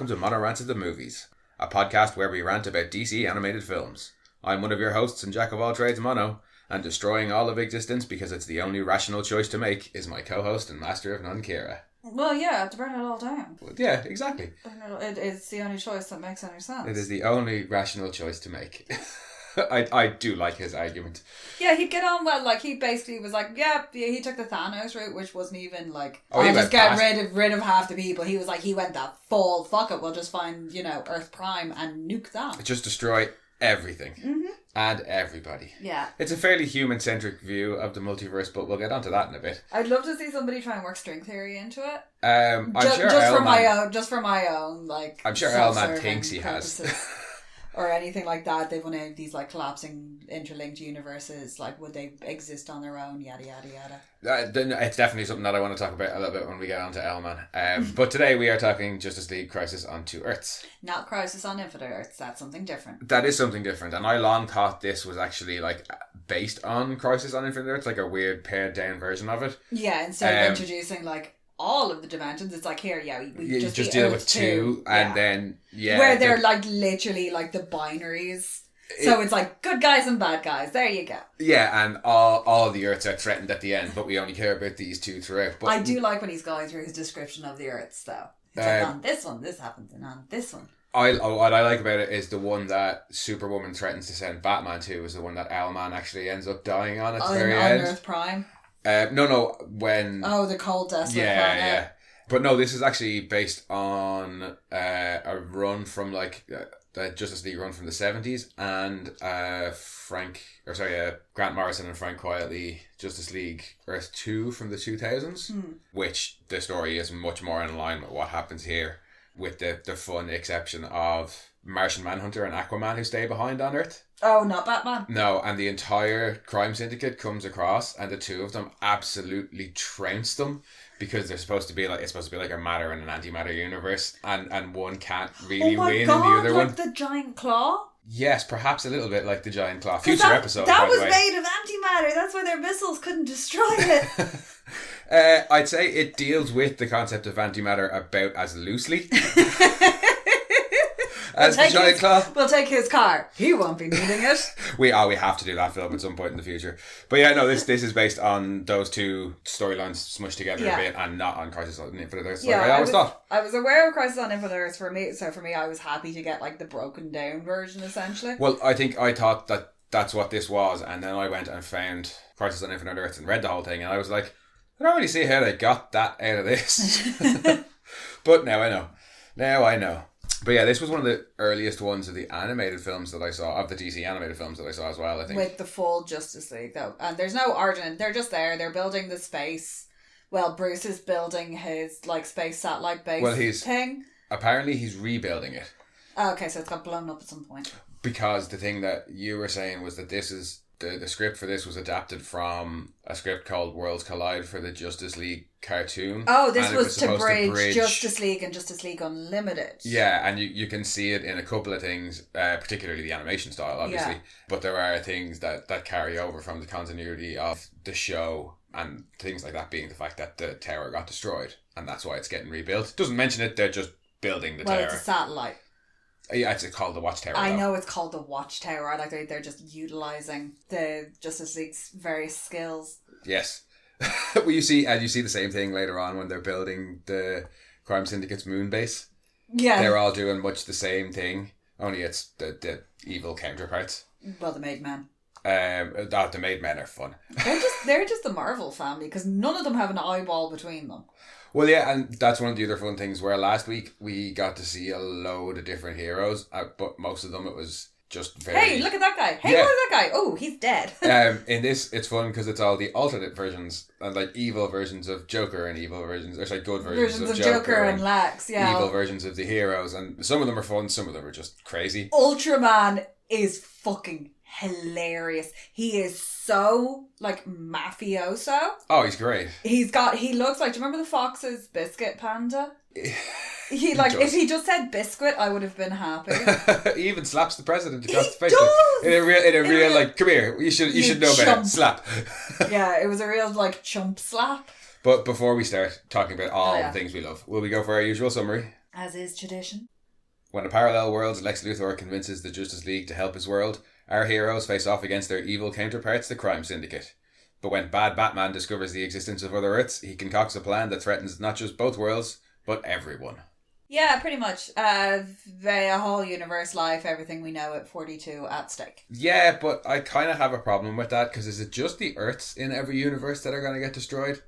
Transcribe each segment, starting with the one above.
welcome to Mono Rants of the Movies, a podcast where we rant about DC animated films. I'm one of your hosts and jack of all trades, Mono, and destroying all of existence because it's the only rational choice to make is my co-host and master of none, Kira. Well, yeah, I have to burn it all down. Well, yeah, exactly. It's the only choice that makes any sense. It is the only rational choice to make. I do like his argument. Yeah, he'd get on well. Like, he basically was like, yeah, he took the Thanos route, which wasn't even like, just get rid of half the people. He was like, he went that full, fuck it, we'll just find, Earth Prime and nuke that. Just destroy everything. Mm-hmm. And everybody. Yeah. It's a fairly human-centric view of the multiverse, but we'll get onto that in a bit. I'd love to see somebody try and work string theory into it. I'm sure just for my own, like, I'm sure Owlman thinks he purposes. Has. Or anything like that. They've one of these like collapsing interlinked universes. Like, would they exist on their own? Yada yada yada. It's definitely something that I want to talk about a little bit when we get on to Owlman. But today we are talking Justice League Crisis on Two Earths. Not Crisis on Infinite Earths. That's something different. That is something different, and I long thought this was actually like based on Crisis on Infinite Earths, like a weird pared down version of it. Yeah, instead of introducing like all of the dimensions, it's like, here, we just deal with two, and then where they're like literally like the binaries. So it's like good guys and bad guys. There you go. Yeah, and all of the Earths are threatened at the end, but we only care about these two throughout. But I do like when he's going through his description of the Earths, though. It's like, on this one, this happens, and on this one. What I like about it is the one that Superwoman threatens to send Batman to is the one that Owlman actually ends up dying on at the very end. On Earth Prime? No, when... Oh, the cold desolate planet. Yeah. But no, this is actually based on a run from like the Justice League run from the 70s and Grant Morrison and Frank Quitely Justice League Earth 2 from the 2000s, which the story is much more in line with what happens here, with the fun exception of Martian Manhunter and Aquaman who stay behind on Earth. Oh, not Batman? No, and the entire crime syndicate comes across and the two of them absolutely trounce them because it's supposed to be like a matter and an antimatter universe, and one can't really win in the other one. Like the giant claw? Yes, perhaps a little bit like the giant claw. Future episode, that by was the way. Made of antimatter. That's why their missiles couldn't destroy it. I'd say it deals with the concept of antimatter about as loosely as the giant claw. We'll take his car. He won't be needing it. We have to do that film at some point in the future. But yeah, no, this is based on those two storylines smushed together a bit, and not on Crisis on Infinite Earths. Yeah, like I always thought. I was aware of Crisis on Infinite Earths for me, so for me, I was happy to get like the broken down version, essentially. Well, I thought that that's what this was, and then I went and found Crisis on Infinite Earths and read the whole thing, and I was like, I don't really see how they got that out of this. But now I know. But yeah, this was one of the earliest ones of the animated films that I saw, of the DC animated films that I saw as well, I think. With the full Justice League, though. And there's no origin. They're just there. They're building the space. Well, Bruce is building his, like, space satellite base thing. Apparently he's rebuilding it. Oh, okay, so it's got blown up at some point. Because the thing that you were saying was that this is... The script for this was adapted from a script called Worlds Collide for the Justice League cartoon. Oh, this was to bridge Justice League and Justice League Unlimited. Yeah, and you can see it in a couple of things, particularly the animation style, obviously. Yeah. But there are things that carry over from the continuity of the show, and things like that being the fact that the tower got destroyed, and that's why it's getting rebuilt. Doesn't mention it, they're just building the tower. Well, it's a satellite. Yeah, it's called the Watchtower. I know it's called the Watchtower. I like that they're just utilising the Justice League's various skills. Yes. Well, you see the same thing later on when they're building the Crime Syndicate's moon base. Yeah. They're all doing much the same thing, only it's the evil counterparts. Well, the Made Men. The Made Men are fun. They're just the Marvel family, because none of them have an eyeball between them. Well, yeah, and that's one of the other fun things where last week we got to see a load of different heroes, but most of them it was just very... Hey, look at that guy. Hey, look at that guy. Oh, he's dead. In this, it's fun because it's all the alternate versions, and like evil versions of Joker and evil versions, or good versions of Joker and Lex, yeah. Evil versions of the heroes, and some of them are fun, some of them are just crazy. Ultraman is fucking hilarious. He is so like mafioso. Oh, he's great. He looks like, do you remember the Fox's biscuit panda? He like, if he just said biscuit, I would have been happy. He even slaps the president across the face. Does. In a real like, come here, you should know better. Slap. Yeah, it was a real like chump slap. But before we start talking about all the things we love, will we go for our usual summary? As is tradition. When a parallel world, Lex Luthor convinces the Justice League to help his world, our heroes face off against their evil counterparts, the Crime Syndicate. But when bad Batman discovers the existence of other Earths, he concocts a plan that threatens not just both worlds, but everyone. Yeah, pretty much. A whole universe, life, everything we know at 42 at stake. Yeah, but I kind of have a problem with that, because is it just the Earths in every universe that are going to get destroyed?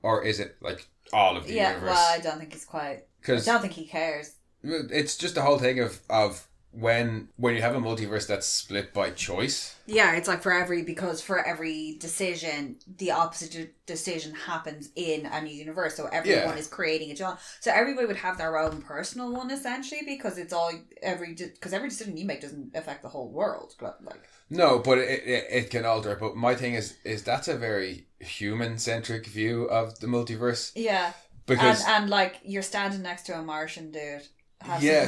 Or is it, like, all of the universe? Yeah, well, I don't think he's quite... I don't think he cares. It's just the whole thing of when you have a multiverse that's split by choice. Yeah, it's like for every decision, the opposite decision happens in a new universe. So everyone is creating a job. So everybody would have their own personal one essentially, because it's all every decision you make doesn't affect the whole world. Like no, but it can alter it. But my thing is that's a very human centric view of the multiverse. Yeah, because and like you're standing next to a Martian dude.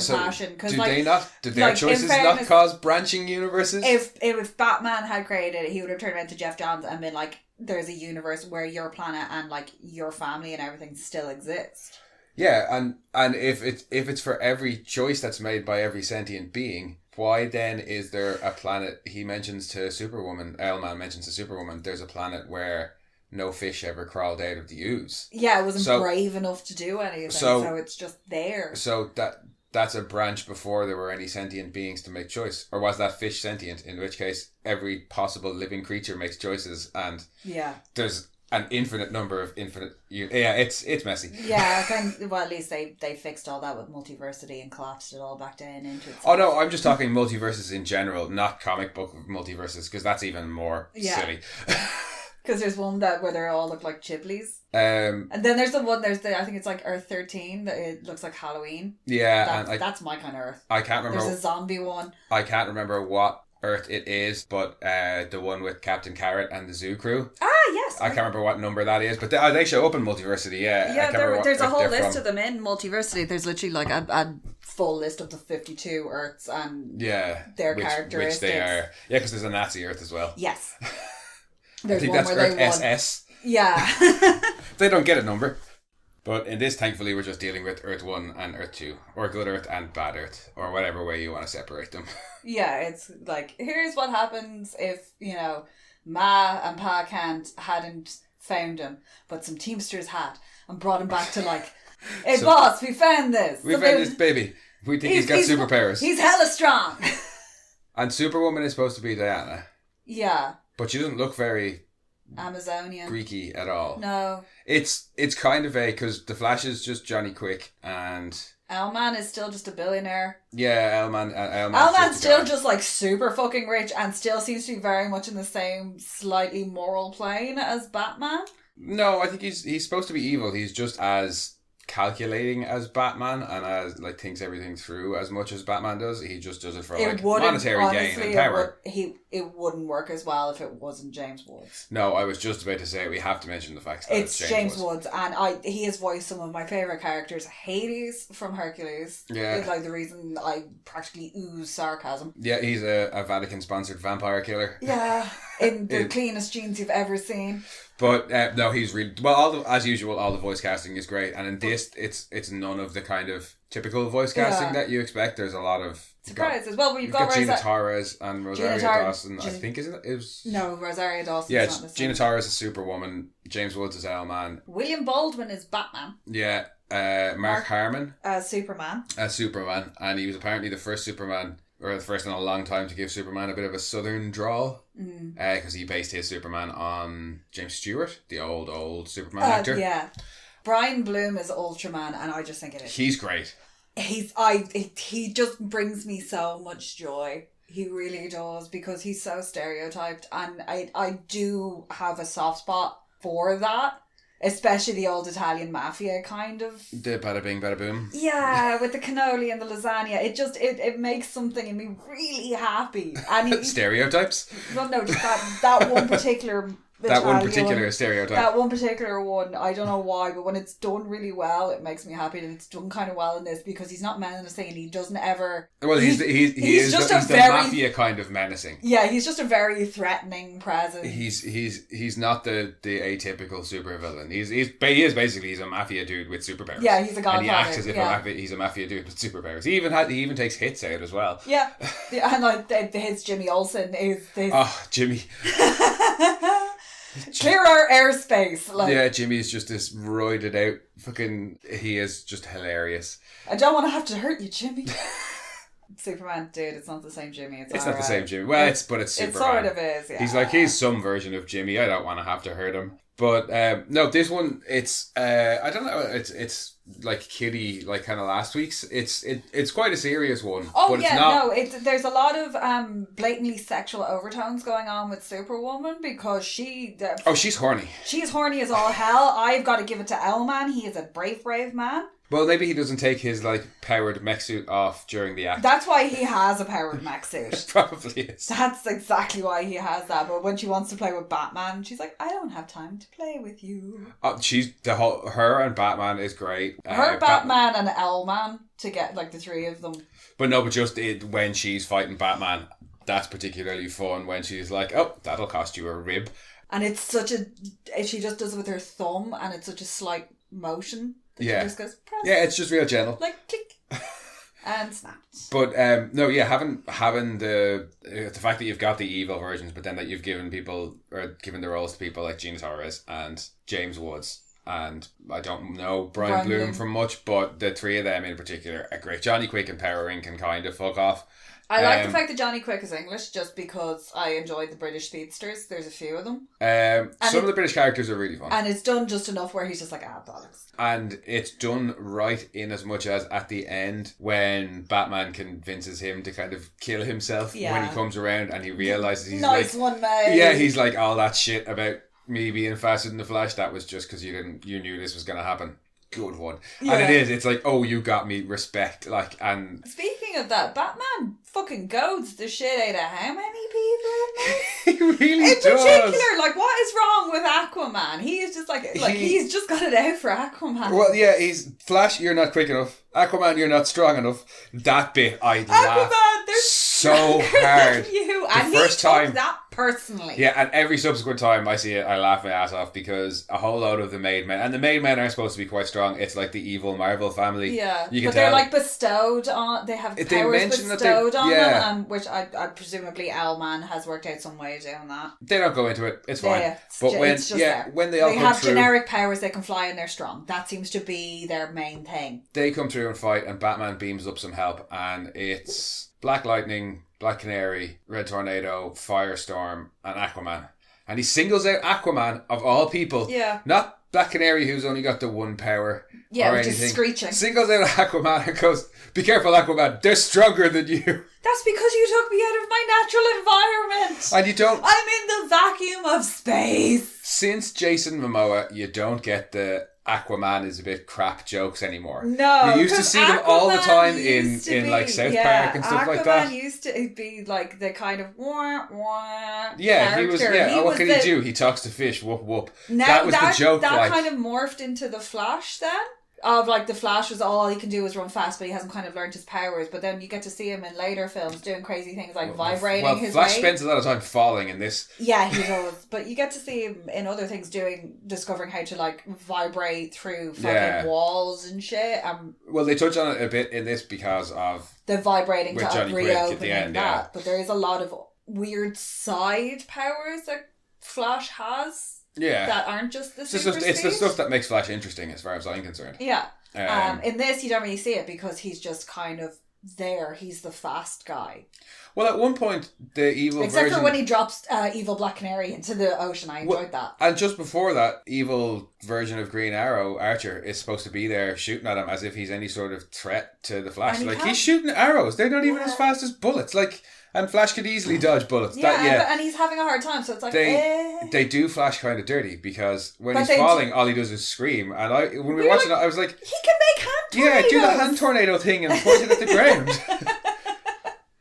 So did their like, choices not cause branching universes? If Batman had created it, he would have turned around to Jeff Johns and been like, there's a universe where your planet and like your family and everything still exist. Yeah, and if it's for every choice that's made by every sentient being, why then is there a planet? He mentions to Superwoman, Owlman mentions to Superwoman, there's a planet where no fish ever crawled out of the ooze. Yeah, it wasn't brave enough to do anything, so it's just there. So that's a branch before there were any sentient beings to make choice. Or was that fish sentient? In which case, every possible living creature makes choices, and there's an infinite number of infinite... Yeah, it's messy. Yeah, well, at least they fixed all that with multiversity and collapsed it all back down into it. Oh no, I'm just talking multiverses in general, not comic book multiverses, because that's even more silly. Because there's one where they all look like Chibleys. And then there's I think it's like Earth 13, that it looks like Halloween. Yeah. That's my kind of Earth. I can't remember. There's a zombie one. I can't remember what Earth it is, but the one with Captain Carrot and the zoo crew. Ah, yes. I can't remember what number that is, but they show up in Multiversity, yeah. Yeah, there's a whole list of them in Multiversity. There's literally like a full list of the 52 Earths and their characteristics. Which they are. Yeah, because there's a Nazi Earth as well. Yes. I think that's Earth SS. Yeah. They don't get a number. But in this, thankfully, we're just dealing with Earth 1 and Earth 2. Or Good Earth and Bad Earth. Or whatever way you want to separate them. Yeah, it's like, here's what happens if, Ma and Pa hadn't found him, but some Teamsters had, and brought him back to like, hey boss, we found this. We found this baby. We think he's got superpowers. He's hella strong. And Superwoman is supposed to be Diana. Yeah. But she doesn't look very Amazonian, Greeky at all. No. It's kind of because the Flash is just Johnny Quick and Owlman is still just a billionaire. Yeah, Owlman's still just like super fucking rich and still seems to be very much in the same slightly moral plane as Batman. No, I think he's supposed to be evil. He's just as calculating as Batman and as like thinks everything through as much as Batman does. He just does it for like monetary gain and power. It wouldn't work as well if it wasn't James Woods. No, I was just about to say we have to mention the fact that it's James Woods, and he has voiced some of my favourite characters. Hades from Hercules. Yeah. Is like the reason I practically ooze sarcasm. Yeah, he's a Vatican sponsored vampire killer. Yeah. In the cleanest jeans you've ever seen. But no, he's really well. As usual, all the voice casting is great, and in this, it's none of the kind of typical voice casting that you expect. There's a lot of surprises. Well, you've got Gina Torres and Rosario Dawson. I think isn't it? It was Rosario Dawson. Yeah, Gina Torres is Superwoman. James Woods is Owlman. William Baldwin is Batman. Yeah, Mark Harmon as Superman. And he was apparently the first Superman. Or the first in a long time to give Superman a bit of a southern drawl. Because he based his Superman on James Stewart, the old Superman actor. Yeah. Brian Bloom is Ultraman, and I just think it is. He's great. He just brings me so much joy. He really does, because he's so stereotyped, and I do have a soft spot for that. Especially the old Italian mafia kind of. The bada bing, bada boom. Yeah, with the cannoli and the lasagna. It just, it makes something in me really happy. And Stereotypes? Well, no, just that one particular That one particular stereotype. That one particular one, I don't know why, but when it's done really well, it makes me happy that it's done kind of well in this, because he's not menacing and he doesn't ever... Well, he's the mafia kind of menacing. Yeah, he's just a very threatening presence. He's not the atypical supervillain. He is basically a mafia dude with superpowers. Yeah, he's a godfather. And he acts as if he's a mafia dude with superpowers. He even takes hits out as well. Yeah, and like his Jimmy Olsen is... Jimmy... Clear our airspace. Like, yeah, Jimmy's just this roided out fucking... He is just hilarious. I don't want to have to hurt you, Jimmy. Superman, dude, it's not the same Jimmy. It's not the same Jimmy. Well, it's Superman. It sort of is, yeah. He's some version of Jimmy. I don't want to have to hurt him. But no, this one, it's I don't know, it's like kiddie, like kind of last week's. It's quite a serious one. Oh but yeah, there's a lot of blatantly sexual overtones going on with Superwoman, because she's horny. She's horny as all hell. I've got to give it to Owlman. He is a brave man. Well, maybe he doesn't take his like powered mech suit off during the act. That's why he has a powered mech suit. Probably is. That's exactly why he has that. But when she wants to play with Batman, she's like, I don't have time to play with you. Her and Batman is great. Batman and Owlman to get like the three of them. But no, just when she's fighting Batman, that's particularly fun when she's like, oh, that'll cost you a rib. And it's she just does it with her thumb, and it's such a slight motion. Yeah. Just goes, press. Yeah, it's just real gentle. Like click. And snapped. But no, yeah, having the fact that you've got the evil versions, but then that you've given the roles to people like Gene Torres and James Woods, and I don't know Brian Bloom from much, but the three of them in particular are great. Johnny Quick and Power Ring can kind of fuck off. I like the fact that Johnny Quick is English, just because I enjoyed the British speedsters. There's a few of them. Some of the British characters are really fun. And it's done just enough where he's just like, bollocks. And it's done right in as much as at the end when Batman convinces him to kind of kill himself when he comes around and he realises he's one, mate. Yeah, he's like, all that shit about me being faster than the Flash, that was just because you knew this was going to happen. Good one. Yeah. And it's like, oh, you got me, respect. Like, and speaking of that, Batman fucking goads the shit out of how many people? He really does. In particular, like, what is wrong with Aquaman? He is just like he's just got it out for Aquaman. Well, yeah, he's Flash, you're not quick enough. Aquaman, you're not strong enough. That bit, I laughed so hard. And first time that personally. Yeah, and every subsequent time I see it, I laugh my ass off, because a whole load of the made men, and the made men are supposed to be quite strong. It's like the evil Marvel family. Yeah, but they're like bestowed on. They have powers bestowed on them, which I presumably Owlman has worked out some way of doing that. They don't go into it. It's fine. Yeah, but when they all come have through, generic powers, they can fly and they're strong. That seems to be their main thing. They come through and fight, and Batman beams up some help, and it's Black Lightning, Black Canary, Red Tornado, Firestorm, and Aquaman. And he singles out Aquaman, of all people. Yeah. Not Black Canary, who's only got the one power. Yeah, or which anything. Is screeching. Singles out Aquaman and goes, be careful, Aquaman, they're stronger than you. That's because you took me out of my natural environment. And you don't... I'm in the vacuum of space. Since Jason Momoa, you don't get the Aquaman is a bit crap jokes anymore. No, you used to see them all the time in like South Park and stuff like that. Aquaman used to be like the kind of wah yeah, character. He was. Yeah, what can he do? He talks to fish. Whoop whoop. That was the joke. That kind of morphed into the Flash then. Of like the Flash was all he can do is run fast, but he hasn't kind of learned his powers. But then you get to see him in later films doing crazy things like vibrating his Flash way. spends a lot of time falling in this. Yeah, he does. But you get to see him in other things discovering how to like vibrate through fucking walls and shit. Well, they touch on it a bit in this because of the vibrating with to Johnny Quick at the end. That. But there is a lot of weird side powers that Flash has. Yeah. That aren't just the super speed. It's the stuff that makes Flash interesting as far as I'm concerned. Yeah. In this, you don't really see it because he's just kind of there. He's the fast guy. Well, at one point, the evil Except for when he drops evil Black Canary into the ocean. I enjoyed that. And just before that, evil version of Green Arrow, Archer, is supposed to be there shooting at him as if he's any sort of threat to the Flash. Like, he's shooting arrows. They're not even as fast as bullets. Like... And Flash could easily dodge bullets. And he's having a hard time, so it's like... They do Flash kind of dirty, because when he's falling, all he does is scream. And when we were watching it, I was like... He can make hand tornadoes! Yeah, do the hand tornado thing and point it at the ground.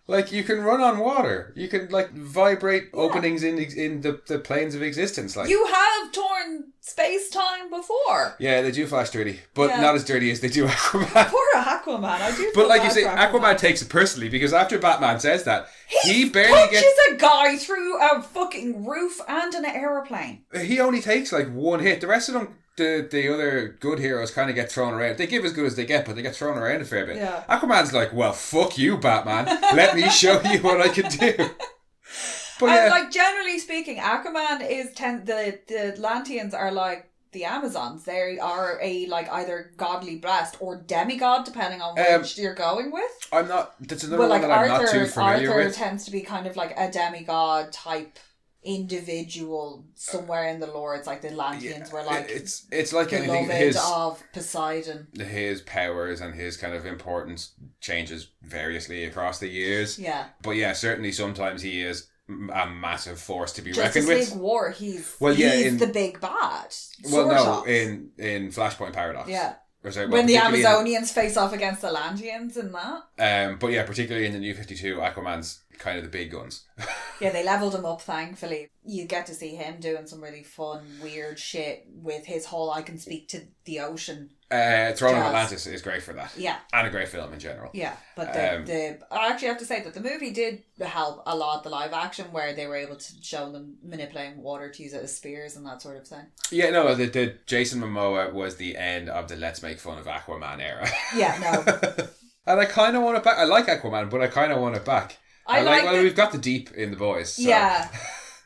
Like, you can run on water. You can, like, vibrate openings in the planes of existence. Like, you have torn space-time before. Yeah, they do flash dirty. But not as dirty as they do Aquaman. Poor Aquaman. I do. But like you say, Aquaman takes it personally, because after Batman says that, he barely punches a guy through a fucking roof and an aeroplane. He only takes, like, one hit. The rest of them... The other good heroes kind of get thrown around. They give as good as they get, but they get thrown around a fair bit. Yeah. Aquaman's like, well, fuck you, Batman. Let me show you what I can do. But and like, generally speaking, Aquaman is the Atlanteans are like the Amazons. They are either godly blessed or demigod, depending on which you're going with. That's another one that I'm not too familiar with. Arthur tends to be kind of like a demigod type individual somewhere in the lore. It's like the Atlanteans were like it's like anything of Poseidon. His powers and his kind of importance changes variously across the years. Yeah. But yeah, certainly sometimes he is a massive force to be reckoned with. Justice League War, he's the big bad. In Flashpoint Paradox. Yeah. When the Amazonians face off against the Atlanteans and that. But yeah, particularly in the New 52, Aquaman's kind of the big guns. Yeah, they leveled him up, thankfully. You get to see him doing some really fun, weird shit with his whole I can speak to the ocean. Throne of Atlantis is great for that. Yeah. And a great film in general. Yeah, but I actually have to say that the movie did help a lot, the live action, where they were able to show them manipulating water to use it as spears and that sort of thing. Yeah, no, the Jason Momoa was the end of the let's make fun of Aquaman era. Yeah, no. And I kind of want it back. I like Aquaman, but I kind of want it back. We've got the deep in the boys. So. Yeah.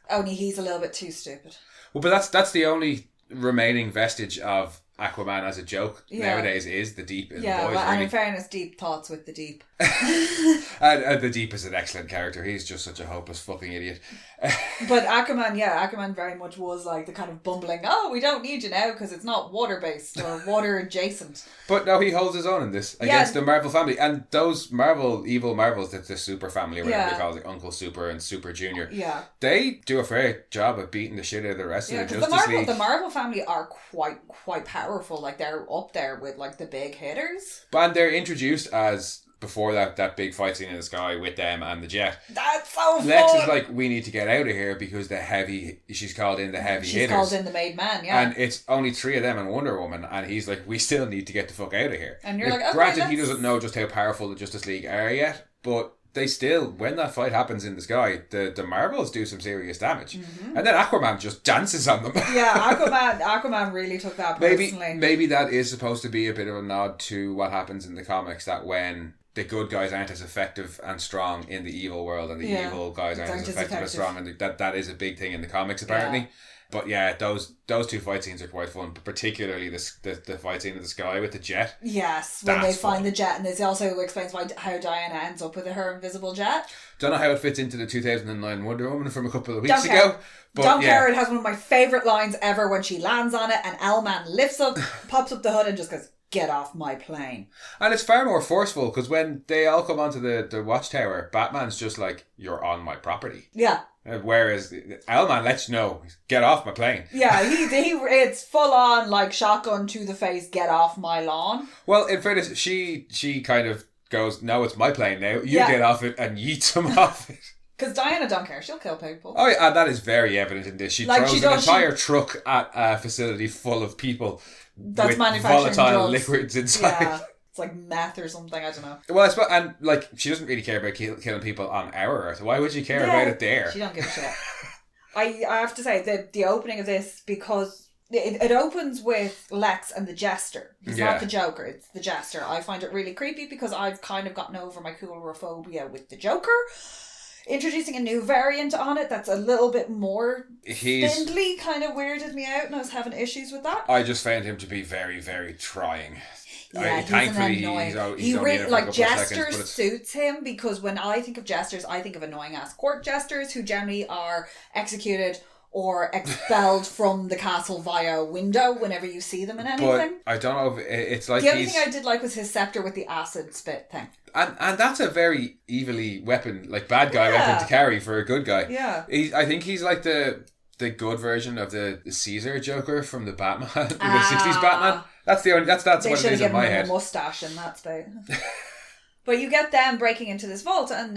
Only he's a little bit too stupid. Well, but that's the only remaining vestige of Aquaman as a joke nowadays is the deep in the boys. Yeah, really. and in fairness, deep thoughts with the deep. and the deep is an excellent character. He's just such a hopeless fucking idiot. But Aquaman very much was like the kind of bumbling, oh, we don't need you now because it's not water-based or water-adjacent. But no, he holds his own in this against the Marvel family. And those evil Marvels, the Super family, or whatever they call it, like Uncle Super and Super Junior, they do a fair job of beating the shit out of the rest of the Justice League. The Marvel family are quite powerful. Like, they're up there with like the big hitters. And they're introduced as... Before that big fight scene in the sky with them and the jet. That's so fun! Lex is like, we need to get out of here because she's called in the heavy hitters. She's called in the made man, yeah. And it's only 3 of them and Wonder Woman, and he's like, we still need to get the fuck out of here. And you're like, okay, granted, he doesn't know just how powerful the Justice League are yet, but they still, when that fight happens in the sky, the Marvels do some serious damage. Mm-hmm. And then Aquaman just dances on them. Yeah, Aquaman really took that personally. Maybe that is supposed to be a bit of a nod to what happens in the comics, that when... the good guys aren't as effective and strong in the evil world, and the evil guys aren't as effective and strong, and that is a big thing in the comics apparently. But yeah, those 2 fight scenes are quite fun, but particularly the fight scene in the sky with the jet. Yes, when they find the jet, and this also explains how Diana ends up with her invisible jet. Don't know how it fits into the 2009 Wonder Woman from a couple of weeks ago. But don't care. It has one of my favourite lines ever when she lands on it, and Owlman lifts up, pops up the hood, and just goes, "Get off my plane." And it's far more forceful, because when they all come onto the watchtower, Batman's just like, "You're on my property." Yeah. Whereas Owlman lets you know, "Get off my plane." Yeah, he it's full on like shotgun to the face, "Get off my lawn." Well, in fairness, she kind of goes, "No, it's my plane now. You get off it," and yeets him off it. Because Diana don't care. She'll kill people. Oh yeah, and that is very evident in this. She throws an entire truck at a facility full of people that's with volatile liquids inside. Yeah. It's like meth or something, I don't know. Well, I suppose, and like, she doesn't really care about killing people on our Earth. Why would she care about it there? She don't give a shit. I have to say, the opening of this, because it opens with Lex and the Jester. He's not the Joker, it's the Jester. I find it really creepy because I've kind of gotten over my coulrophobia with the Joker. Introducing a new variant on it that's a little bit more spindly kind of weirded me out, and I was having issues with that. I just found him to be very, very trying. Yeah, thankfully, he's annoying. He's only like, Jester suits him, because when I think of Jesters, I think of annoying ass court jesters who generally are executed or expelled from the castle via a window whenever you see them in anything. But I don't know if it's like... The only thing I did like was his scepter with the acid spit thing. And that's a very evilly weapon, like bad guy weapon to carry for a good guy. Yeah. I think he's like the good version of the Caesar Joker from the Batman, the 60s Batman. That's the only... That's what it is in my head. They should have given him a mustache in that space. But you get them breaking into this vault and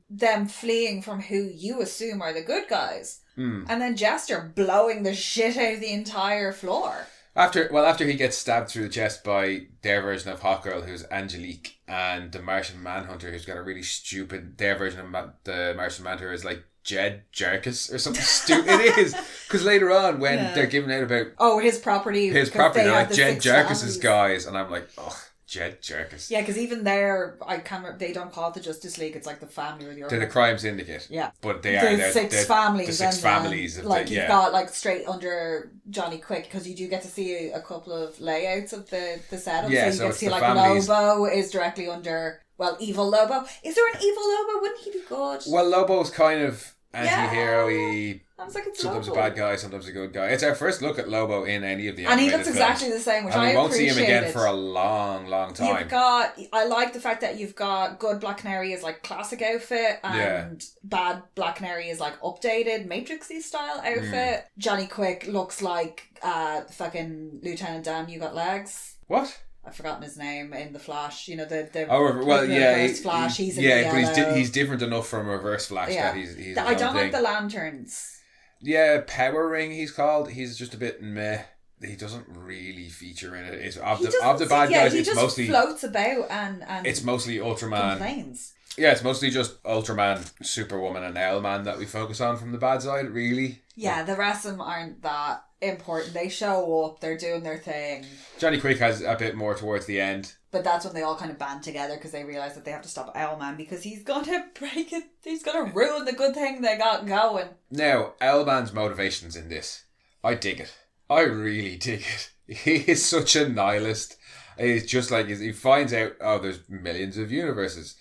them fleeing from who you assume are the good guys. And then Jester blowing the shit out of the entire floor. After he gets stabbed through the chest by their version of Hawkgirl, who's Angelique, and the Martian Manhunter, who's got a really stupid... Their version of the Martian Manhunter is like Jed Jerkis or something stupid. It is. Because later on, when they're giving out about... Oh, his property. They're like Jed Jerkis's guys. And I'm like, oh... Jed Jerkis. Yeah, because even there, they don't call it the Justice League. It's like the family or the... They're the Crime Syndicate. Yeah. But they're six families. The six families. You've got like straight under Johnny Quick, because you do get to see a couple of layouts of the setup. Yeah, so you get to see like families. Lobo is directly under... Well, evil Lobo. Is there an evil Lobo? Wouldn't he be good? Well, Lobo's kind of anti-hero-y. I was like, it's sometimes Lobo. a bad guy, sometimes a good guy. It's our first look at Lobo in any of the and animated he looks exactly films. the same, which and I we won't see him again appreciated. for a long, long time. I like the fact that you've got good Black Canary is like classic outfit, and bad Black Canary is like updated Matrixy style outfit. Johnny Quick looks like fucking Lieutenant Dan. You got legs. What? I've forgotten his name in the Flash. You know the Reverse Flash. He's in the yellow. But he's different enough from Reverse Flash that he's I don't like the lanterns. Yeah, Power Ring he's called. He's just a bit meh. He doesn't really feature in it. It's of the bad guys. He it's just mostly floats about and it's mostly Ultraman. Complains. Yeah, it's mostly just Ultraman, Superwoman, and Owlman that we focus on from the bad side. Really. Yeah, the rest of them aren't that important. They show up. They're doing their thing. Johnny Quick has a bit more towards the end. But that's when they all kind of band together because they realise that they have to stop Owlman because he's going to break it. He's going to ruin the good thing they got going. Now, Owlman's motivations in this, I dig it. I really dig it. He is such a nihilist. He's just like, he finds out, there's millions of universes.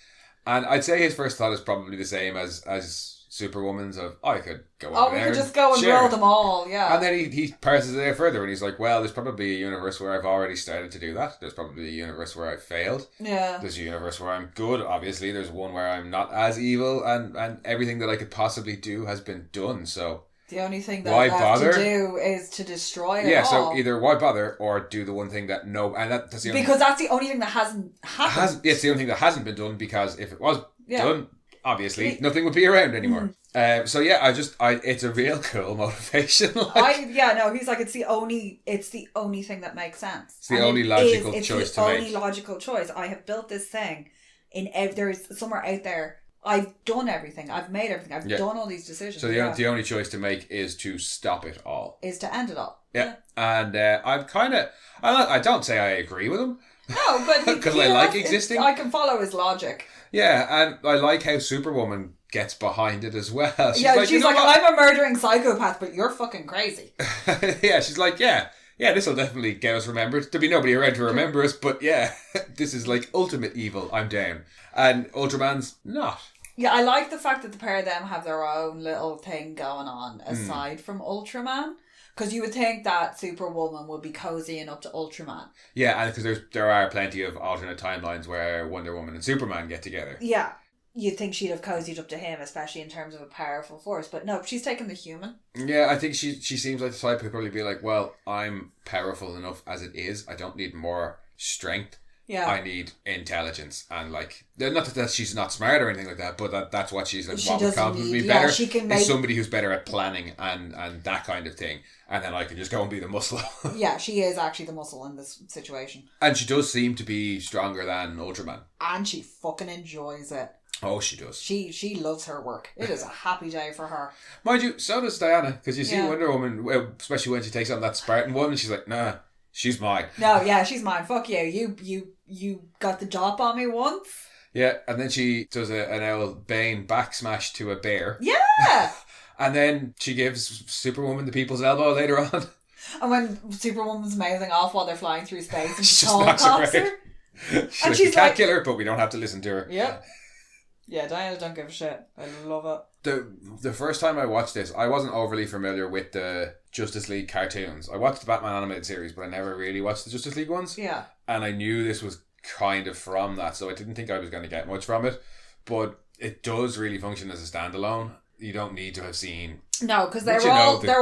And I'd say his first thought is probably the same as Superwoman's of, I could go over there. We could just go and roll them all, yeah. And then he parses it out further and he's like, well, there's probably a universe where I've already started to do that. There's probably a universe where I've failed. Yeah. There's a universe where I'm good, obviously. There's one where I'm not as evil and everything that I could possibly do has been done, so... The only thing that I have to do is to destroy it all. Yeah, so either why bother or do the one thing that that's the only because that's the only thing that hasn't happened. It's the only thing that hasn't been done because if it was done, obviously nothing would be around anymore. So yeah, it's a real cool motivation. He's like it's the only thing that makes sense. It's the only logical choice to make. It's the only logical choice. I have built this thing there's somewhere out there. I've done everything. I've made everything. I've done all these decisions. So the only choice to make is to stop it all. Is to end it all. Yeah. And I don't say I agree with him. No, but... Because I like existing. I can follow his logic. Yeah, and I like how Superwoman gets behind it as well. She's like I'm a murdering psychopath, but you're fucking crazy. Yeah, she's like, yeah, this will definitely get us remembered. There'll be nobody around to remember us, but yeah, this is like ultimate evil. I'm down. And Ultraman's not. Yeah, I like the fact that the pair of them have their own little thing going on aside from Ultraman. Because you would think that Superwoman would be cozying up to Ultraman. Yeah, and because there are plenty of alternate timelines where Wonder Woman and Superman get together. Yeah. You'd think she'd have cozied up to him, especially in terms of a powerful force. But no, she's taken the human. Yeah, I think she seems like the type who'd probably be like, well, I'm powerful enough as it is. I don't need more strength. Yeah. I need intelligence and like not that she's not smart or anything like that, but that's what she's like. What would complement me better? She can make... is somebody who's better at planning and that kind of thing, and then I can just go and be the muscle. Yeah, she is actually the muscle in this situation, and she does seem to be stronger than Ultraman, and she fucking enjoys it. Oh, she does. She loves her work. It is a happy day for her. Mind you, so does Diana, because you see Wonder Woman, especially when she takes on that Spartan one, and she's like, nah. She's mine. No, yeah, she's mine. Fuck you. You got the drop on me once. Yeah, and then she does an old Bane back smash to a bear. Yeah. And then she gives Superwoman the people's elbow later on. And when Superwoman's mouthing off while they're flying through space, and she just knocks her. And she's like, we can't kill her, but we don't have to listen to her. Yep. Yeah, Diana don't give a shit. I love it. The first time I watched this, I wasn't overly familiar with the Justice League cartoons. I watched the Batman animated series, but I never really watched the Justice League ones. Yeah. And I knew this was kind of from that, so I didn't think I was going to get much from it. But it does really function as a standalone. you don't need to have seen. No, because they're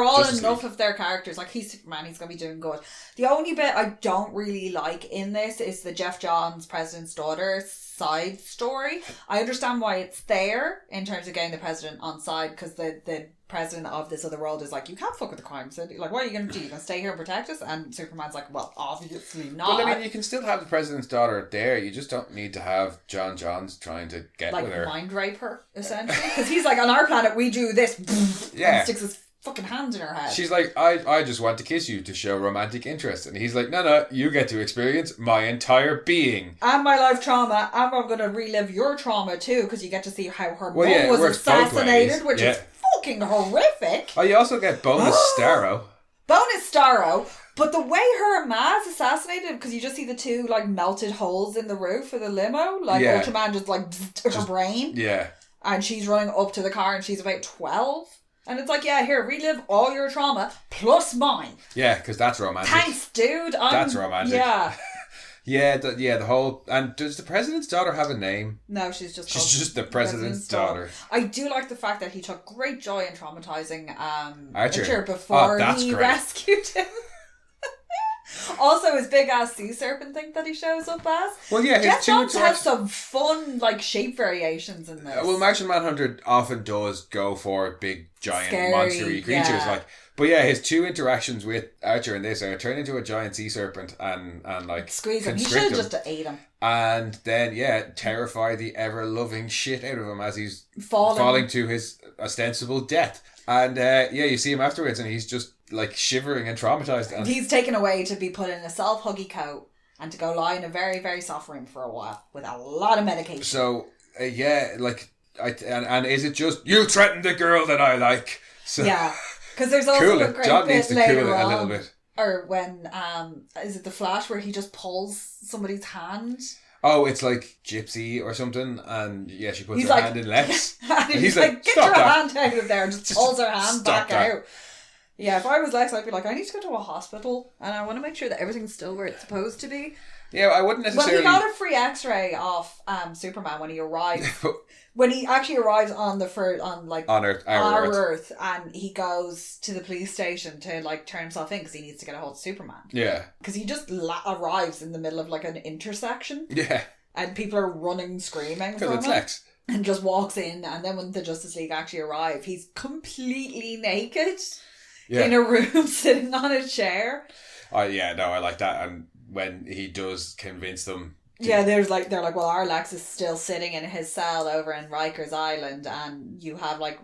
all enough of their characters. Like, he's Superman, he's going to be doing good. The only bit I don't really like in this is the Jeff Johns, President's Daughter side story. I understand why it's there in terms of getting the president on side, because the president of this other world is like, you can't fuck with the crime city. Like, what are you going to do? You going to stay here and protect us? And Superman's like, well, obviously not. Well, I mean, you can still have the president's daughter there. You just don't need to have John Johns trying to get with her. Like, mind rape her, essentially. Because he's like, on our planet, we do this. Yeah. And sticks his fucking hand in her head. She's like, I just want to kiss you to show romantic interest. And he's like, no, you get to experience my entire being. And my life trauma. And I'm going to relive your trauma too, because you get to see how her mom was assassinated, which is fucking horrific. Oh, you also get bonus Starro. Bonus Starro. But the way her ma's assassinated, because you just see the two like melted holes in the roof of the limo, like Ultraman just like took her brain. Yeah. And she's running up to the car and she's about 12. And it's like, yeah, here, relive all your trauma plus mine. Yeah, because that's romantic. Thanks, dude. That's romantic. Yeah. the whole... And does the president's daughter have a name? No, she's just the president's daughter. I do like the fact that he took great joy in traumatizing Archer before he rescued him. Also, his big ass sea serpent thing that he shows up as. Well, yeah, Jeff Johns has some fun like shape variations in this. Well, Martian Manhunter often does go for big, giant, scary, monstery creatures, But yeah, his two interactions with Archer in this are turn into a giant sea serpent and like squeeze him. He should have just ate him. And then terrify the ever loving shit out of him as he's falling to his ostensible death. And you see him afterwards, and he's just like shivering and traumatized. And he's taken away to be put in a self-huggy coat and to go lie in a very, very soft room for a while with a lot of medication. So and is it just you threatened the girl that I like? So yeah, because there's also a great John bit needs to later cool it on, a little bit. Or when is it the Flash where he just pulls somebody's hand? Oh, it's like Gypsy or something, and she puts her hand in Lex. and he's like, get your hand out of there, and just pulls her hand back out. Yeah, if I was Lex, I'd be like, I need to go to a hospital, and I want to make sure that everything's still where it's supposed to be. Yeah, I wouldn't necessarily... Well, he got a free X-ray off Superman when he arrived. When he actually arrives on our Earth, and he goes to the police station to like turn himself in because he needs to get a hold of Superman. Yeah. Because he just arrives in the middle of like an intersection. Yeah. And people are running, screaming because it's Lex. And just walks in, and then when the Justice League actually arrive, he's completely naked in a room sitting on a chair. Oh yeah, no, I like that. And when he does convince them. They're like, well, our Lex is still sitting in his cell over in Rikers Island, and you have like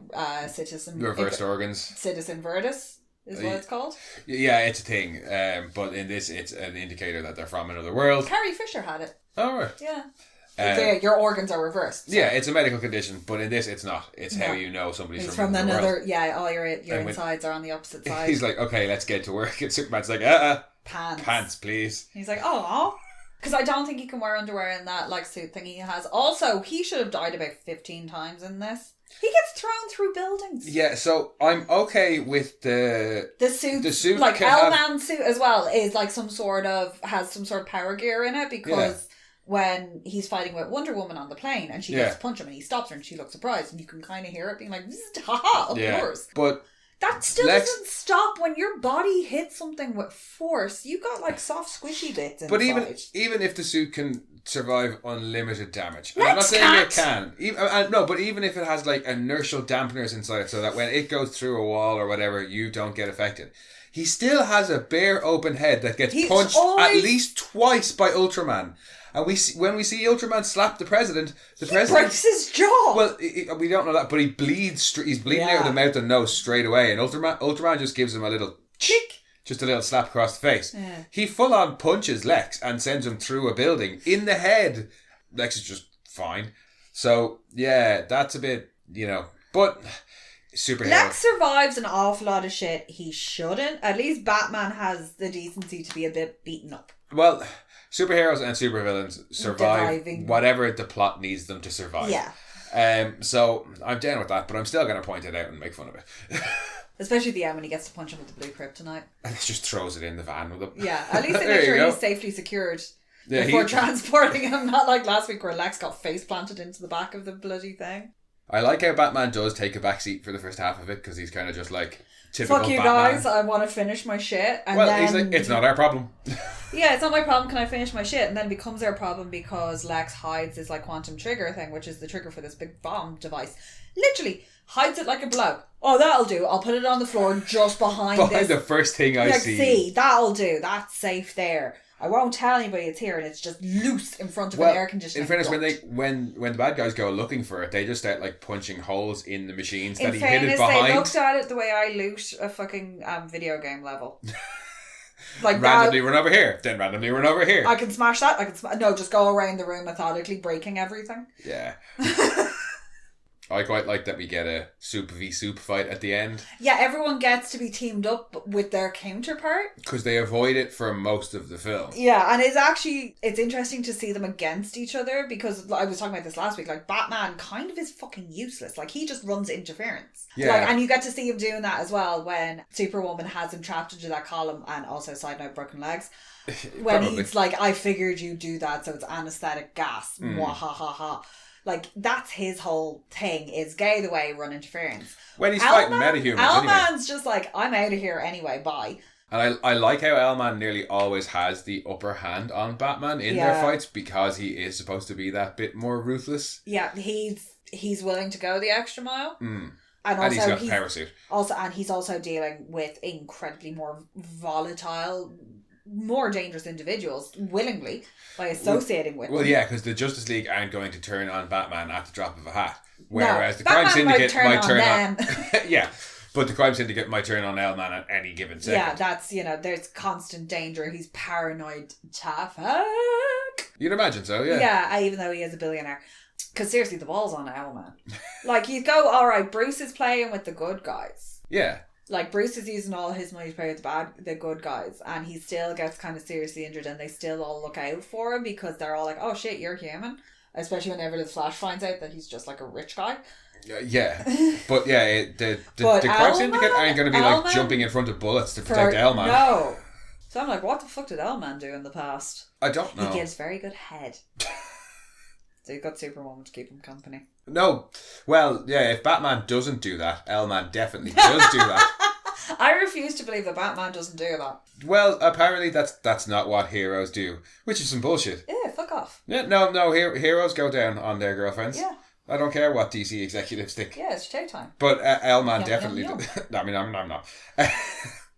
citizen reversed organs. Citizen Verdus is what it's called. Yeah, it's a thing. But in this, it's an indicator that they're from another world. Carrie Fisher had it. Oh right. Yeah. Your organs are reversed. So. Yeah, it's a medical condition, but in this, it's not. It's how you know somebody's from another world. Yeah, all your insides are on the opposite side. He's like, okay, let's get to work. And Superman's like, pants, please. He's like, oh. Because I don't think he can wear underwear in that like suit thing he has. Also, he should have died about 15 times in this. He gets thrown through buildings. Yeah, so I'm okay with the suit. The suit, like Owlman suit as well, is like has some sort of power gear in it because when he's fighting with Wonder Woman on the plane and she goes to punch him and he stops her and she looks surprised and you can kind of hear it being like, haha, of course. But that still doesn't stop when your body hits something with force. You got like soft squishy bits inside. But even if the suit can survive unlimited damage, I'm not saying it can. But even if it has like inertial dampeners inside it, so that when it goes through a wall or whatever, you don't get affected. He still has a bare open head that gets punched at least twice by Ultraman. And when we see Ultraman slap the president, he breaks his jaw. Well, we don't know that, but he bleeds. He's bleeding out of the mouth and nose straight away. And Ultraman just gives him a little chick, just a little slap across the face. Yeah. He full on punches Lex and sends him through a building in the head. Lex is just fine. So yeah, that's a bit, but superhero. Lex survives an awful lot of shit he shouldn't. At least Batman has the decency to be a bit beaten up. Well, superheroes and supervillains survive whatever the plot needs them to survive. Yeah. So I'm down with that, but I'm still going to point it out and make fun of it. Especially the end when he gets to punch him with the blue kryptonite. And he just throws it in the van with him. Yeah, at least they make sure he's safely secured before transporting him. Not like last week where Lex got face planted into the back of the bloody thing. I like how Batman does take a backseat for the first half of it, because he's kind of just like typical fuck you Batman. guys, I want to finish my shit. And well, then he's like, it's not our problem. Yeah, it's not my problem, can I finish my shit? And then it becomes our problem because Lex hides his like quantum trigger thing, which is the trigger for this big bomb device. Literally hides it like a bloke. Oh, that'll do. I'll put it on the floor just behind this. the first thing I see. See, that'll do. That's safe there. I won't tell anybody it's here, and it's just loose in front of an air conditioning. In fairness, when the bad guys go looking for it, they just start like punching holes in the machines that he hid it behind. They looked at it the way I loot a fucking video game level. Like randomly run over here, then randomly run over here. I can smash that. No, just go around the room methodically, breaking everything. Yeah. I quite like that we get a soup v soup fight at the end. Yeah, everyone gets to be teamed up with their counterpart. Because they avoid it for most of the film. Yeah, and it's interesting to see them against each other, because I was talking about this last week, like Batman kind of is fucking useless. Like he just runs interference. Yeah. Like, and you get to see him doing that as well when Superwoman has him trapped into that column, and also, side note, broken legs. When he's like, I figured you'd do that, so it's anesthetic gas. Mwah, ha ha ha. Like, that's his whole thing, is gay the way run interference. When he's fighting metahumans Owlman's just like, I'm out of here anyway, bye. And I like how Owlman nearly always has the upper hand on Batman in their fights, because he is supposed to be that bit more ruthless. Yeah, he's willing to go the extra mile. Mm. And he's got the power suit. And he's also dealing with incredibly more volatile, more dangerous individuals willingly by associating with them. Well, yeah, because the Justice League aren't going to turn on Batman at the drop of a hat. Whereas the Crime Syndicate might turn on yeah, but the Crime Syndicate might turn on Owlman at any given second. Yeah, that's, there's constant danger. He's paranoid to fuck. You'd imagine so, yeah. Yeah, even though he is a billionaire. Because seriously, the ball's on Owlman. Like, you go, alright, Bruce is playing with the good guys. Yeah. Like, Bruce is using all his money to play with the good guys, and he still gets kind of seriously injured, and they still all look out for him because they're all like, oh shit, you're human. Especially whenever the Flash finds out that he's just like a rich guy. Yeah. But yeah, the Crime Syndicate aren't going to be like jumping in front of bullets to protect Owlman. No. So I'm like, what the fuck did Owlman do in the past? I don't know. He gives very good head. So you've got Superwoman to keep him company. No. Well, yeah, if Batman doesn't do that, Owlman definitely does do that. I refuse to believe that Batman doesn't do that. Well, apparently that's not what heroes do, which is some bullshit. Yeah, fuck off. Yeah, no, heroes go down on their girlfriends. Yeah. I don't care what DC executives think. Yeah, it's your time. But Owlman definitely does. I mean, I'm not.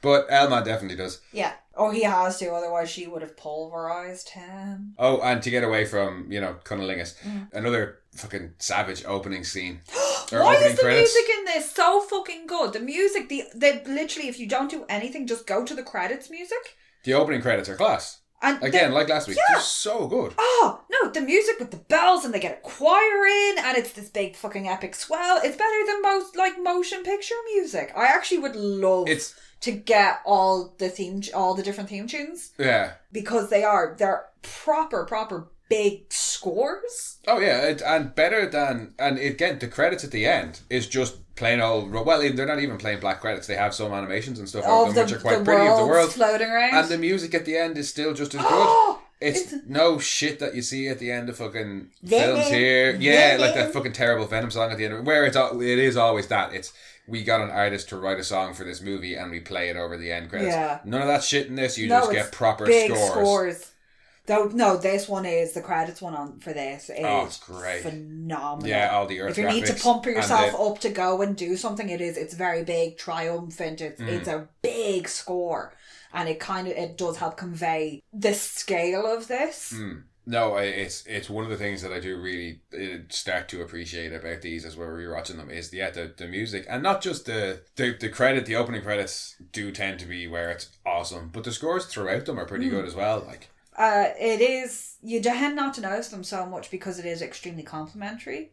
But Owlman definitely does. Yeah. Oh, he has to, otherwise she would have pulverised him. Oh, and to get away from, cunnilingus. Another fucking savage opening scene. Why is the music in this so fucking good? The music, they literally, if you don't do anything, just go to the credits music. The opening credits are class. And again, like last week, they're so good. Oh, no, the music with the bells, and they get a choir in, and it's this big fucking epic swell. It's better than most, like, motion picture music. I actually would love to get all the different theme tunes. Yeah. Because they're proper big scores. Oh yeah, and better than, and again, the credits at the end is just plain old, well, they're not even plain black credits, they have some animations and stuff over them, which are quite pretty, of the world floating around. And the music at the end is still just as good. It's no shit that you see at the end of fucking films here. Yeah, like that fucking terrible Venom song at the end, where it is always that. It's, we got an artist to write a song for this movie and we play it over the end credits. Yeah. None of that shit in this. You just get proper big scores. No, this one is the credits one on for this. It's great, phenomenal. Yeah, all the Earth. If you need to pump yourself up to go and do something, it's very big, triumphant. It's a big score, and it does help convey the scale of this. No, it's one of the things that I do really start to appreciate about these as we're rewatching them is the music, and not just the credit. The opening credits do tend to be where it's awesome, but the scores throughout them are pretty good as well. Like. It is, you tend not to notice them so much because it is extremely complimentary.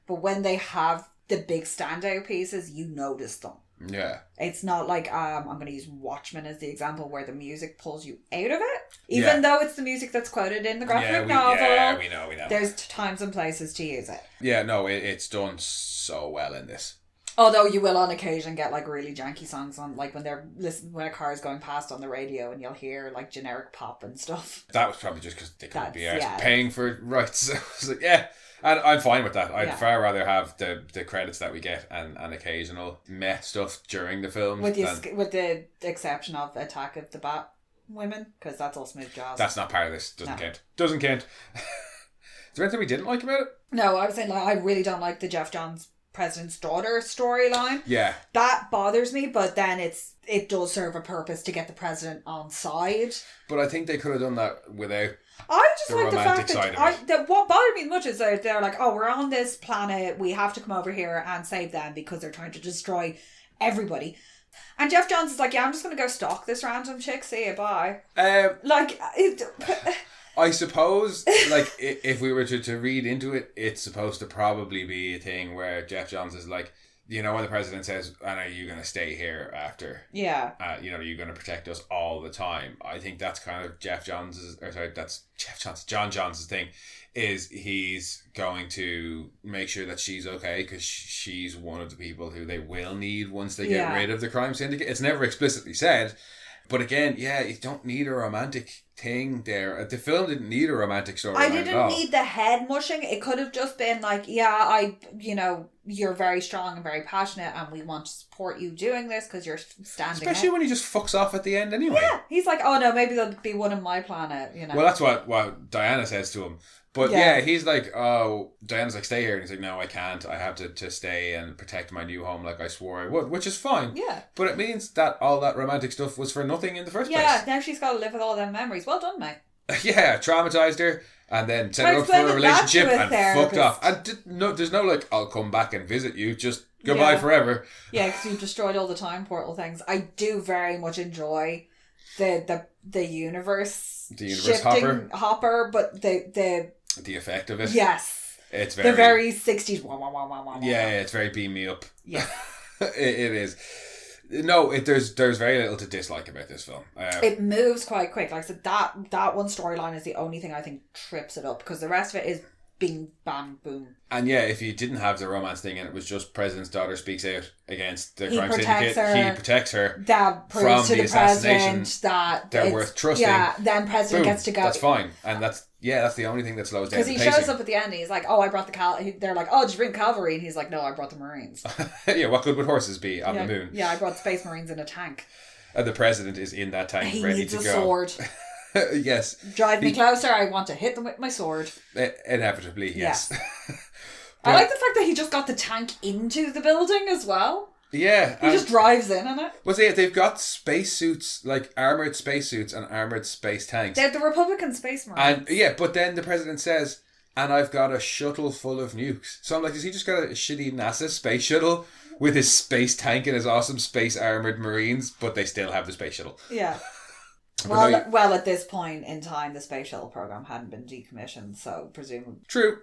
But when they have the big standout pieces, you notice them. Yeah. It's not like, I'm going to use Watchmen as the example where the music pulls you out of it. Even though it's the music that's quoted in the graphic novel. Yeah, we know. There's times and places to use it. Yeah, no, it's done so well in this. Although you will on occasion get like really janky songs on, like when when a car is going past on the radio and you'll hear like generic pop and stuff. That was probably just because they couldn't be paying for rights. So I was like, yeah. And I'm fine with that. I'd far rather have the credits that we get and occasional meh stuff during the film. With the exception of Attack of the Bat Women, because that's all smooth jazz. That's not part of this. Doesn't count. Doesn't count. Is there anything we didn't like about it? No, I was saying I really don't like the Jeff Johns President's Daughter storyline. Yeah. That bothers me, but then it does serve a purpose to get the president on side. But I think they could have done that without I just like the fact that what bothered me much is that they're like, oh, we're on this planet, we have to come over here and save them because they're trying to destroy everybody. And Jeff Johns is like, yeah, I'm just going to go stalk this random chick, see you, bye. I suppose, like, if we were to read into it, it's supposed to probably be a thing where Jeff Johns is like, you know, when the president says, and are you going to stay here after? Yeah. You know, are you going to protect us all the time? I think that's kind of John Johns' thing, is he's going to make sure that she's okay because she's one of the people who they will need once they get rid of the crime syndicate. It's never explicitly said. But again, you don't need a romantic thing there. The film didn't need a romantic story. I didn't need the head mushing. It could have just been like, you're very strong and very passionate and we want to support you doing this because you're standing Especially out. when he just fucks off at the end anyway. Yeah, he's like, oh no, maybe there'll be one on my planet, you know. Well, that's what Diana says to him. But he's like, oh, Diana's like, stay here. And he's like, no, I can't. I have to stay and protect my new home like I swore I would, which is fine. Yeah. But it means that all that romantic stuff was for nothing in the first place. Yeah, now she's got to live with all them memories. Well done, mate. Yeah, traumatized her and then set her up for a relationship and fucked off. And there's no like, I'll come back and visit you. Just goodbye forever. Yeah, because you've destroyed all the time portal things. I do very much enjoy the universe shifting hopper, but the effect of it. Yes. It's very... The very 60s. Yeah, it's very beam me up. Yeah. it is. No, there's very little to dislike about this film. It moves quite quick. Like I said, that one storyline is the only thing I think trips it up because the rest of it is bing, bam, boom. And if you didn't have the romance thing and it was just President's daughter speaks out against the crime syndicate, he protects her. That proves to the president that they're worth trusting. Yeah, then President gets to go. That's fine. And that's the only thing that slows down. Because he shows up at the end and he's like, oh, I brought the they're like, oh, did you bring cavalry? And he's like, no, I brought the Marines. Yeah, what good would horses be on the moon? Yeah, I brought Space Marines in a tank. And the president is in that tank ready to go. He needs a sword. Yes. Drive me closer, I want to hit them with my sword. Inevitably, yes. I like the fact that he just got the tank into the building as well. Yeah. He just drives in on it. Well, see, they've got spacesuits, like armoured spacesuits and armoured space tanks. They're the Republican Space Marines. And but then the president says, and I've got a shuttle full of nukes. So I'm like, has he just got a shitty NASA space shuttle with his space tank and his awesome space armoured Marines, but they still have the space shuttle? Yeah. Well, at this point in time, the space shuttle program hadn't been decommissioned, so presumably... True.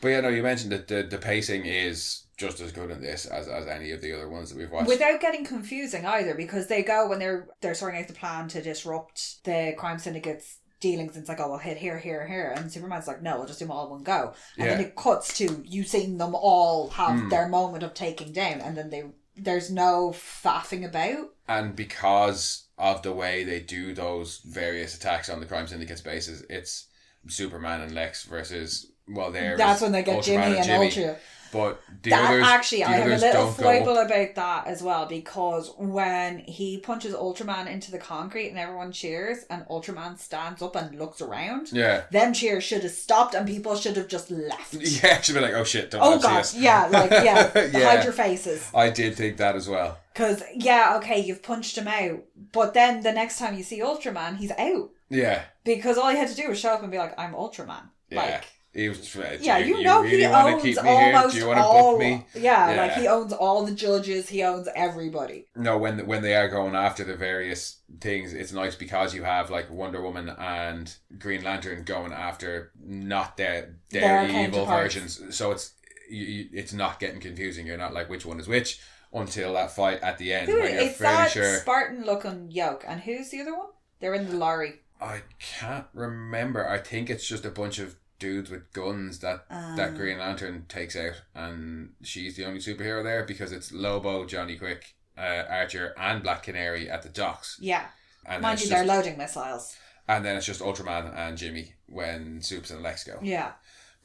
But you mentioned that the pacing is just as good in this as any of the other ones that we've watched. Without getting confusing either, because they go when they're sorting out the plan to disrupt the crime syndicate's dealings, and it's like, oh, we'll hit here, here, here, and Superman's like, no, we'll just do them all in one go. And then it cuts to you seeing them all have their moment of taking down, and then there's no faffing about. And because of the way they do those various attacks on the crime syndicate's bases, it's Superman and Lex versus... Well, that's when they get Jimmy and Ultra. But others, I have a little foible about that as well, because when he punches Ultraman into the concrete and everyone cheers and Ultraman stands up and looks around, them cheers should have stopped and people should have just left. Yeah, should be like, oh shit, don't see us. Hide your faces. I did think that as well. Because, you've punched him out, but then the next time you see Ultraman, he's out. Yeah. Because all he had to do was show up and be like, I'm Ultraman. Yeah. He was, he owns almost all. He owns all the judges. He owns everybody. No, when they are going after the various things, it's nice because you have like Wonder Woman and Green Lantern going after not their evil versions. So it's not getting confusing. You're not like which one is which until that fight at the end. It's that Spartan looking yoke, and who's the other one? They're in the lorry. I can't remember. I think it's just a bunch of dudes with guns that Green Lantern takes out, and she's the only superhero there because it's Lobo, Johnny Quick, Archer and Black Canary at the docks. Yeah. And mind you, they're loading missiles. And then it's just Ultraman and Jimmy when Supes and Lex go. Yeah.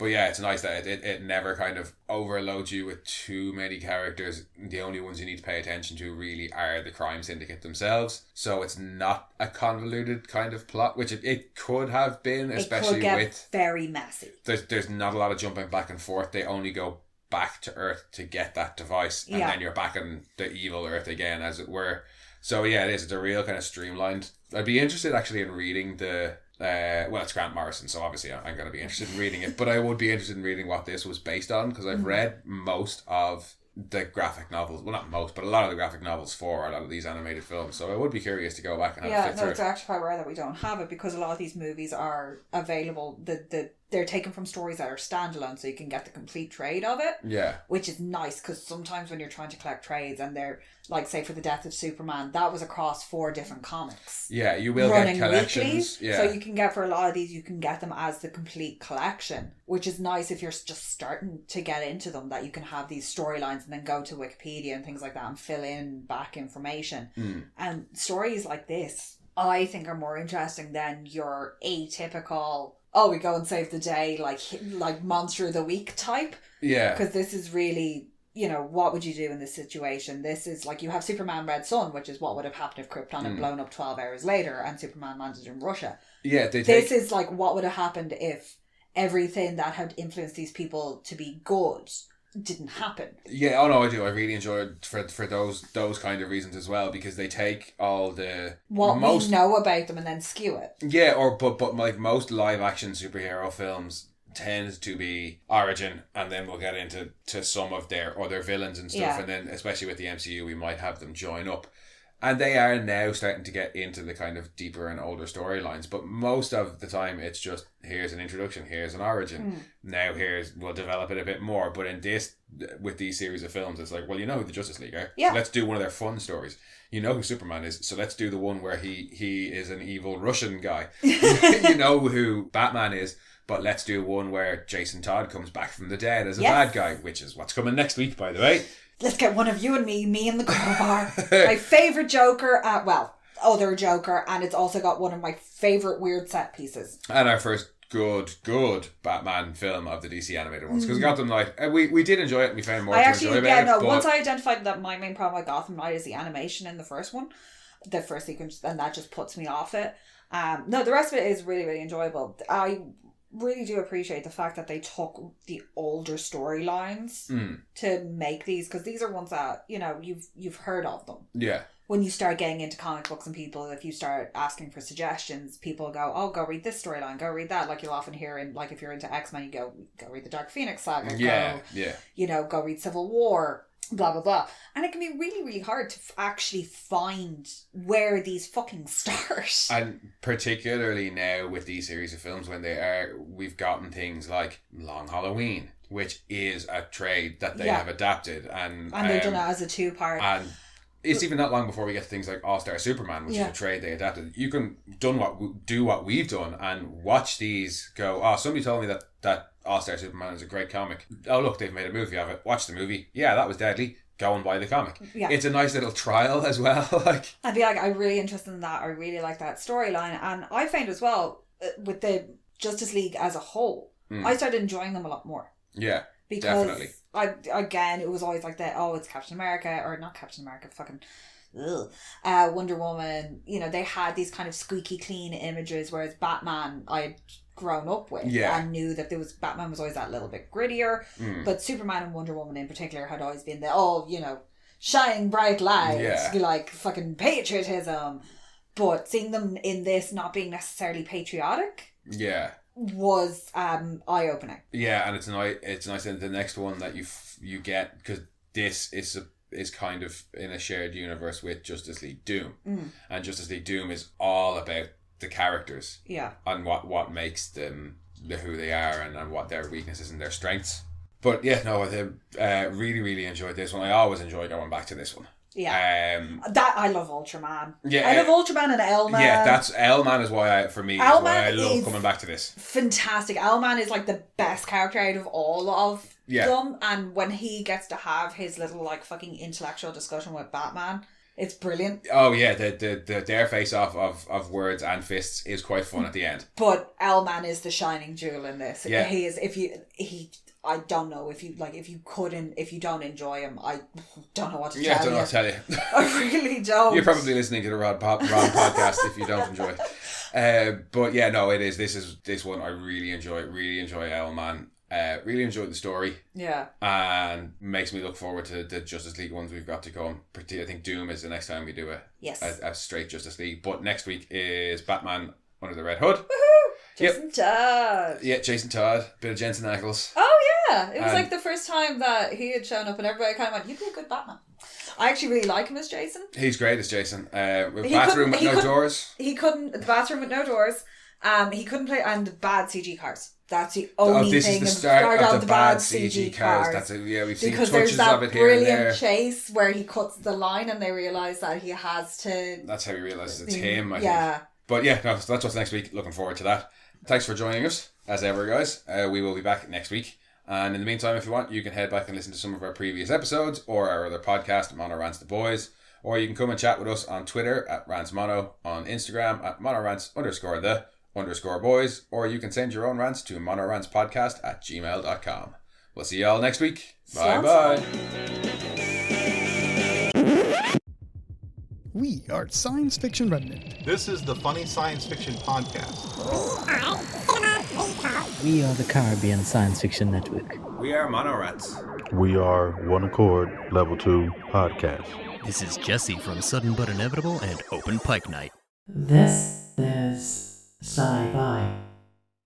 But yeah, it's nice that it never kind of overloads you with too many characters. The only ones you need to pay attention to really are the crime syndicate themselves. So it's not a convoluted kind of plot, which it could have been, especially it could get with... very messy. There's not a lot of jumping back and forth. They only go back to Earth to get that device, and then you're back on the evil Earth again, as it were. So yeah, it's a real kind of streamlined... I'd be interested actually in reading the... well, it's Grant Morrison, so obviously I'm going to be interested in reading it, but I would be interested in reading what this was based on, because I've read most of the graphic novels, well not most, but a lot of the graphic novels for a lot of these animated films, so I would be curious to go back and have a flip through it's actually quite rare that we don't have it, because a lot of these movies are available, they're taken from stories that are standalone, so you can get the complete trade of it. Yeah. Which is nice, because sometimes when you're trying to collect trades and they're, like, say for the Death of Superman, that was across 4 different comics. Yeah, you will get collections. Weekly, so you can get, for a lot of these, you can get them as the complete collection, which is nice if you're just starting to get into them, that you can have these storylines and then go to Wikipedia and things like that and fill in back information. And stories like this, I think, are more interesting than your atypical... we go and save the day, like monster of the week type. Yeah. Because this is really, what would you do in this situation? This is like, you have Superman Red Sun, which is what would have happened if Krypton had blown up 12 hours later and Superman landed in Russia. Yeah. This is like what would have happened if everything that had influenced these people to be good didn't happen. Yeah, I do. I really enjoy it for those kind of reasons as well, because they take all the... What we know about them and then skew it. Yeah, but like most live action superhero films tend to be origin, and then we'll get into some of their other villains and stuff, and then especially with the MCU we might have them join up. And they are now starting to get into the kind of deeper and older storylines. But most of the time, it's just, here's an introduction, here's an origin. Now we'll develop it a bit more. But with these series of films, it's like, well, you know who the Justice League are. Yeah. So let's do one of their fun stories. You know who Superman is. So let's do the one where he is an evil Russian guy. You know who Batman is. But let's do one where Jason Todd comes back from the dead as a bad guy, which is what's coming next week, by the way. Let's get one of you and me in the car. My favourite Joker, other Joker, and it's also got one of my favourite weird set pieces. And our first good Batman film of the DC animated ones, because we got them we did enjoy it, and we found more to enjoy about it. Once I identified that my main problem with Gotham Knight is the animation in the first one, the first sequence, and that just puts me off it. The rest of it is really, really enjoyable. I really do appreciate the fact that they took the older storylines to make these, because these are ones that you've heard of them. Yeah. When you start getting into comic books and people, if you start asking for suggestions, people go, go read this storyline, go read that. Like you'll often hear in, like if you're into X-Men, you go read the Dark Phoenix saga. Go read Civil War. Blah blah blah, and it can be really, really hard to actually find where these fucking start. And particularly now with these series of films, when we've gotten things like Long Halloween, which is a trade that they have adapted, and they've done it as a 2-part. And it's even not long before we get to things like All-Star Superman, which is a trade they adapted. You can do what we've done and watch these go, somebody told me that All-Star Superman is a great comic. Oh, look, they've made a movie of it. Watch the movie. Yeah, that was deadly. Go and buy the comic. Yeah. It's a nice little trial as well. I'd be like, I'm really interested in that. I really like that storyline. And I found as well, with the Justice League as a whole, I started enjoying them a lot more. Yeah, because definitely. It was always like it's Captain America, or not Captain America, fucking... Wonder Woman, they had these kind of squeaky clean images, whereas Batman I'd grown up with and knew that Batman was always that little bit grittier, but Superman and Wonder Woman in particular had always been shine bright lights, like fucking patriotism, but seeing them in this not being necessarily patriotic was eye-opening. Yeah, and it's nice that the next one that you get, because this is kind of in a shared universe with Justice League Doom. And Justice League Doom is all about the characters. Yeah. And what makes them who they are, and what their weaknesses and their strengths. But I really, really enjoyed this one. I always enjoy going back to this one. Yeah. I love Ultraman. Yeah. I love Ultraman and Owlman. Yeah, Owlman is why I love coming back to this. Fantastic. Owlman is like the best character out of all of them, and when he gets to have his little fucking intellectual discussion with Batman, It's brilliant. Oh yeah, their face off of words and fists is quite fun at the end. But Owlman is the shining jewel in this. Yeah. He is. I don't know if you don't enjoy him, I don't know what to tell you. Yeah, I don't know what to tell you. I really don't. You're probably listening to the wrong podcast if you don't enjoy it. But yeah, no, it is. This one I really enjoy. Really enjoy Owlman. Really enjoyed the story. Yeah. And makes me look forward to the Justice League ones we've got to come. I think Doom is the next time we do a straight Justice League. But next week is Batman Under the Red Hood. Woohoo! Jason Todd. Yeah, Jason Todd. Bit of Jensen Ackles. Oh yeah. It was like the first time that he had shown up and everybody kind of went, you'd be a good Batman. I actually really like him as Jason. He's great as Jason. With bathroom with no doors. The bathroom with no doors. He couldn't play, and the bad CG cars. That's the only this thing. This is the start of the bad CG cars. That's we've seen because touches there's that of it here and there. brilliant chase where he cuts the line and they realise that he has to. That's how he realises it's him, I think. But yeah, no, so that's what's next week. Looking forward to that. Thanks for joining us, as ever, guys. We will be back next week. And in the meantime, if you want, you can head back and listen to some of our previous episodes or our other podcast, Mono Rants the Boys. Or you can come and chat with us on Twitter at RantsMono, on Instagram at monorants_the_boys, or you can send your own rants to monorantspodcast@gmail.com. We'll see you all next week. Bye-bye. We are Science Fiction Remnant. This is the Funny Science Fiction Podcast. We are the Caribbean Science Fiction Network. We are Monorants. We are One Accord Level 2 Podcast. This is Jesse from Sudden But Inevitable and Open Pike Night. This is Sci-Fi.